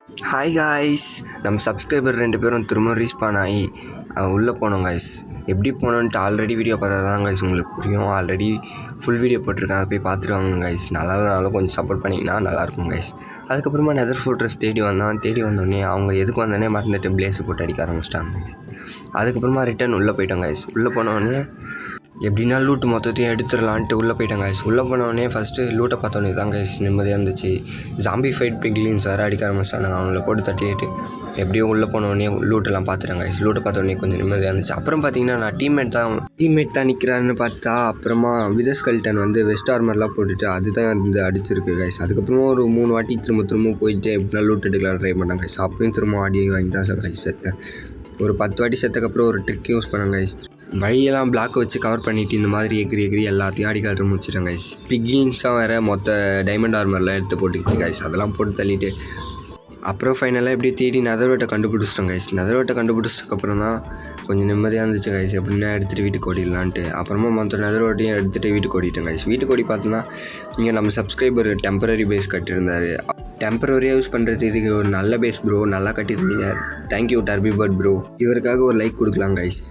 Hi guys, நம்ம subscriber 2 பேரும் திரும்ப ரீஸ்பான் ஆகி உள்ளே போனோம் காய்ஸ். எப்படி போனோன்ட்டு ஆல்ரெடி வீடியோ பார்த்தா தான் காய்ஸ் உங்களுக்கு புரியும். ஆல்ரெடி ஃபுல் வீடியோ போட்டிருக்கேன், அதை போய் பார்த்துட்டு வாங்க காய்ஸ். நல்லாலும் கொஞ்சம் சப்போர்ட் பண்ணிங்கன்னா நல்லாயிருக்கும் காய்ஸ். அதுக்கப்புறமா நெதர் ஃபோர்ட்ரஸ் தேடி வந்தோடனே அவங்க எதுக்கு வந்தோடனே மறந்துட்டு பிளேஸை போட்டு அடிக்க ஆரம்பிச்சிட்டாங்க. அதுக்கப்புறமா ரிட்டன் உள்ளே போயிட்டோம் காய்ஸ். உள்ளே போனோடனே எப்படின்னா லூட்டு மொத்தத்தையும் எடுத்துடலான்ட்டு உள்ளே போயிட்டேன் காய்ஸ். உள்ளே போனோடனே ஃபஸ்ட்டு லூட்டை பார்த்தோன்னே தான் காய்ஸ் நிம்மதியாக இருந்துச்சு. ஜாம்பி ஃபைட் பிக்லின்ஸ் வேறு அடிக்க ஆரம்பிச்சிட்டாங்க. அவங்கள போட்டு தட்டிட்டு எப்படியோ உள்ளே போனோடனே லூட்டெல்லாம் பார்த்துட்டேன் காய்ஸ். லூட்டை பார்த்தோன்னே கொஞ்சம் நிம்மதியாக இருந்துச்சு. அப்புறம் பார்த்தீங்கன்னா நான் டீம்மேட் தான் நிற்கிறான்னு பார்த்தா அப்புறமா விதர்ஸ்கல்டன் வந்து வெஸ்ட் ஆர்மர்லாம் போட்டுட்டு அதுதான் வந்து அடிச்சிருக்கு காய்ஸ். அதுக்கப்புறமா ஒரு 3 வாட்டி திரும்ப போயிட்டு எப்படின்னா லூட் எடுக்கலாம் ட்ரை பண்ணேன் காய்ஸ். அப்பயும் திரும்ப ஆடி வாங்கி தான் சார் காய்ஸ் செத்தேன். ஒரு 10 வாட்டி செத்ததுக்கப்புறம் ஒரு ட்ரிக் யூஸ் பண்ணேன் காய்ஸ். வழியெல்லாம் பிளாக் வச்சு கவர் பண்ணிவிட்டு இந்த மாதிரி எகிரி எல்லாத்தையும் அடி காட்டு முடிச்சிட்டேன் காய்ஸ். பிக்லின்ஸாக வேறு மொத்த டைமண்ட் ஆர்மர்லாம் எடுத்து போட்டுக்கிட்டு காய்ஸ். அதெல்லாம் போட்டு தள்ளிட்டு அப்புறம் ஃபைனலாக எப்படியே தேடி நெதர்வேட்டை கண்டுபிடிச்சிட்டோம் காய்ஸ். நெதர்வேட்டை கண்டுபிடிச்சதுக்கப்புறம் தான் கொஞ்சம் நிம்மதியாக இருந்துச்சு காய்ஸ். எப்படின்னா எடுத்துகிட்டு வீட்டுக்கு ஓடிடலான்ட்டு அப்புறமா மொத்த நெதர்வேட்டையும் எடுத்துகிட்டு வீட்டுக்கு ஓடிட்டேன் காய்ஸ். வீட்டுக்கு ஓடி பார்த்தோன்னா இங்கே நம்ம சப்ஸ்கிரைபர் டெம்பரரி பேஸ் கட்டியிருந்தார். டெம்பரரியாக யூஸ் பண்ணுறது இதுக்கு ஒரு நல்ல பேஸ் ப்ரோ, நல்லா கட்டியிருந்தீங்க. தேங்க்யூ டர்பி பர்ட் ப்ரோ. இவருக்காக ஒரு லைக் கொடுக்கலாம் காய்ஸ்.